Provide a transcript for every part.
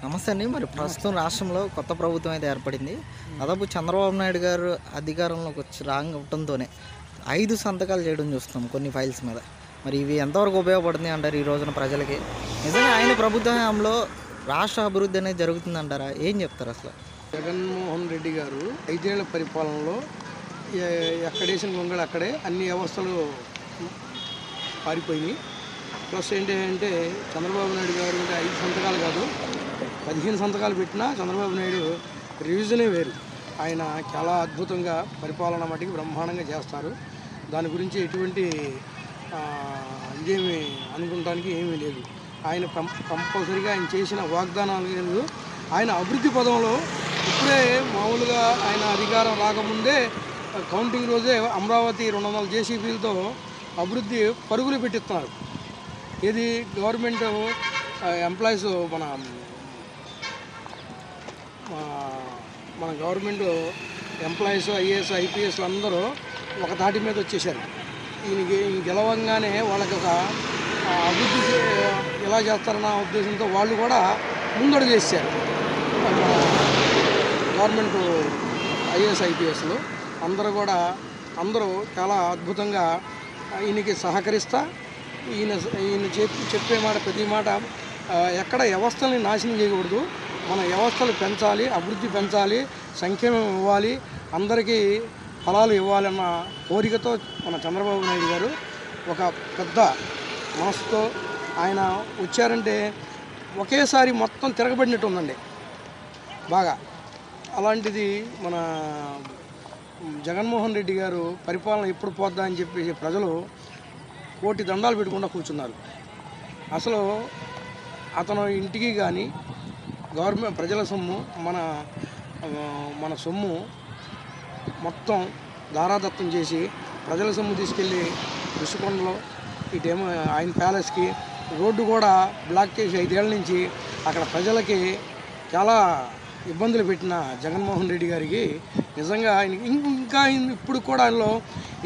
నమస్తే అండి. మరి ప్రస్తుతం రాష్ట్రంలో కొత్త ప్రభుత్వం అయితే ఏర్పడింది. దాదాపు చంద్రబాబు నాయుడు గారు అధికారంలోకి వచ్చి రావడంతోనే 5 సంతకాలు చేయడం చూస్తున్నాం కొన్ని ఫైల్స్ మీద. మరి ఇవి ఎంతవరకు ఉపయోగపడుతుంది అంటారు ఈ రోజున ప్రజలకి? నిజంగా ఆయన ప్రభుత్వ హయాంలో రాష్ట్ర అభివృద్ధి అనేది జరుగుతుందంటారా? ఏం చెప్తారు అసలు? జగన్మోహన్ రెడ్డి గారు 5 ఏళ్ల పరిపాలనలో ఎక్కడేసిన గొంగళి అక్కడే అన్ని వ్యవస్థలు పారిపోయినాయి. ప్లస్ ఏంటంటే చంద్రబాబు నాయుడు గారు అంటే 5 సంతకాలు కాదు 15 సంతకాలు పెట్టినా చంద్రబాబు నాయుడు రివిజనే వేరు. ఆయన చాలా అద్భుతంగా పరిపాలన మటుకు బ్రహ్మాండంగా చేస్తారు. దాని గురించి ఎటువంటి ఇదేమి అనుకుంటానికి ఏమీ లేదు. ఆయన కంపల్సరీగా ఆయన చేసిన వాగ్దానాలు లేదు. ఆయన అభివృద్ధి పదంలో ఇప్పుడే మామూలుగా ఆయన అధికారం రాకముందే కౌంటింగ్ రోజే అమరావతి 200 జేసీబీలతో అభివృద్ధి పరుగులు పెట్టిస్తున్నారు. ఇది గవర్నమెంట్ ఎంప్లాయీస్ మన గవర్నమెంట్ ఎంప్లాయీస్ ఐఏఎస్ ఐపీఎస్లు అందరూ ఒక తాటి మీద వచ్చేసారు. ఈయనకి గెలవంగానే వాళ్ళకి ఒక అభివృద్ధి ఎలా చేస్తారన్న ఉద్దేశంతో వాళ్ళు కూడా ముందడుగు వేసారు. గవర్నమెంట్ ఐఏఎస్ ఐపీఎస్లు అందరూ చాలా అద్భుతంగా ఈయనకి సహకరిస్తా ఈయన చెప్పే మాట ప్రతి మాట ఎక్కడ వ్యవస్థల్ని నాశనం చేయకూడదు, మన వ్యవస్థలు పెంచాలి, అభివృద్ధి పెంచాలి, సంక్షేమం ఇవ్వాలి, అందరికీ ఫలాలు ఇవ్వాలన్న కోరికతో మన చంద్రబాబు నాయుడు గారు ఒక పెద్ద మనసుతో ఆయన వచ్చారంటే ఒకేసారి మొత్తం తిరగబడినట్టు ఉందండి బాగా. అలాంటిది మన జగన్మోహన్ రెడ్డి గారు పరిపాలన ఎప్పుడు పోద్దా అని చెప్పేసి ప్రజలు కోటి దండాలు పెట్టుకుండా కూర్చున్నారు. అసలు అతను ఇంటికి కానీ గవర్నమెంట్ ప్రజల సొమ్ము మన సొమ్ము మొత్తం దారాదత్తం చేసి ప్రజల సొమ్ము తీసుకెళ్ళి ఋషికొండలో ఇటేమో ఆయన ప్యాలెస్కి రోడ్డు కూడా బ్లాక్ చేసి 5 ఏళ్ల నుంచి అక్కడ ప్రజలకి చాలా ఇబ్బందులు పెట్టిన జగన్మోహన్ రెడ్డి గారికి నిజంగా ఇంకా ఇప్పుడు కూడా ఆయనలో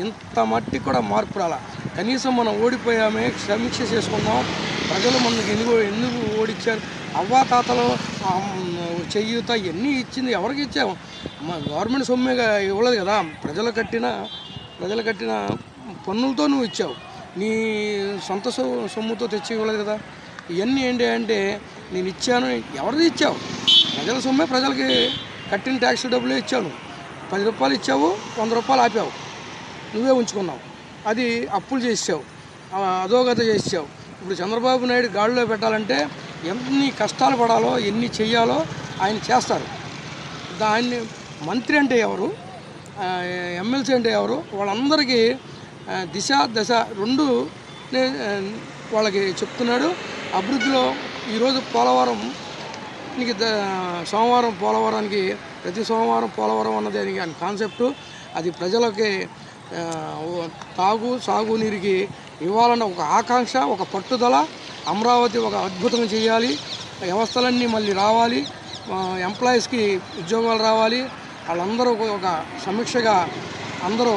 ఇంత మట్టి కూడా మార్పు రాలా. కనీసం మనం ఓడిపోయామే సమీక్ష చేసుకుందాం, ప్రజలు మనకి ఎందుకు ఓడిచ్చారు, అవ్వాతాతలు చెయ్యూత ఎన్ని ఇచ్చింది ఎవరికి ఇచ్చాము, మా గవర్నమెంట్ సొమ్మేగా ఇవ్వలేదు కదా, ప్రజలు కట్టిన పన్నులతో నువ్వు ఇచ్చావు, నీ సొంత సొమ్ముతో తెచ్చి ఇవ్వలేదు కదా. ఇవన్నీ ఏంటి అంటే నేను ఇచ్చాను, ఎవరిది ఇచ్చావు, ప్రజల సొమ్మే, ప్రజలకి కట్టిన ట్యాక్స్ డబ్బులే ఇచ్చాను. 10 రూపాయలు ఇచ్చావు, 100 రూపాయలు ఆపావు, నువ్వే ఉంచుకున్నావు, అది అప్పులు చేసావు, అధోగత చేసావు. ఇప్పుడు చంద్రబాబు నాయుడు గాడిలో పెట్టాలంటే ఎన్ని కష్టాలు పడాలో ఎన్ని చెయ్యాలో ఆయన చేస్తారు. దాన్ని మంత్రి అంటే ఎవరు, ఎమ్మెల్సీ అంటే ఎవరు, వాళ్ళందరికీ దిశ దశ 2 వాళ్ళకి చెప్తున్నాడు. అభివృద్ధిలో ఈరోజు సోమవారం పోలవరానికి ప్రతి సోమవారం పోలవరం అన్నది అని కాన్సెప్టు. అది ప్రజలకి సాగునీరుకి ఇవ్వాలన్న ఒక ఆకాంక్ష, ఒక పట్టుదల. అమరావతి ఒక అద్భుతంగా చేయాలి, వ్యవస్థలన్నీ మళ్ళీ రావాలి, ఎంప్లాయీస్కి ఉద్యోగాలు రావాలి, వాళ్ళందరూ ఒక సమీక్షగా అందరూ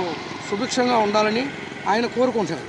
సుభిక్షంగా ఉండాలని ఆయన కోరుకుంటున్నారు.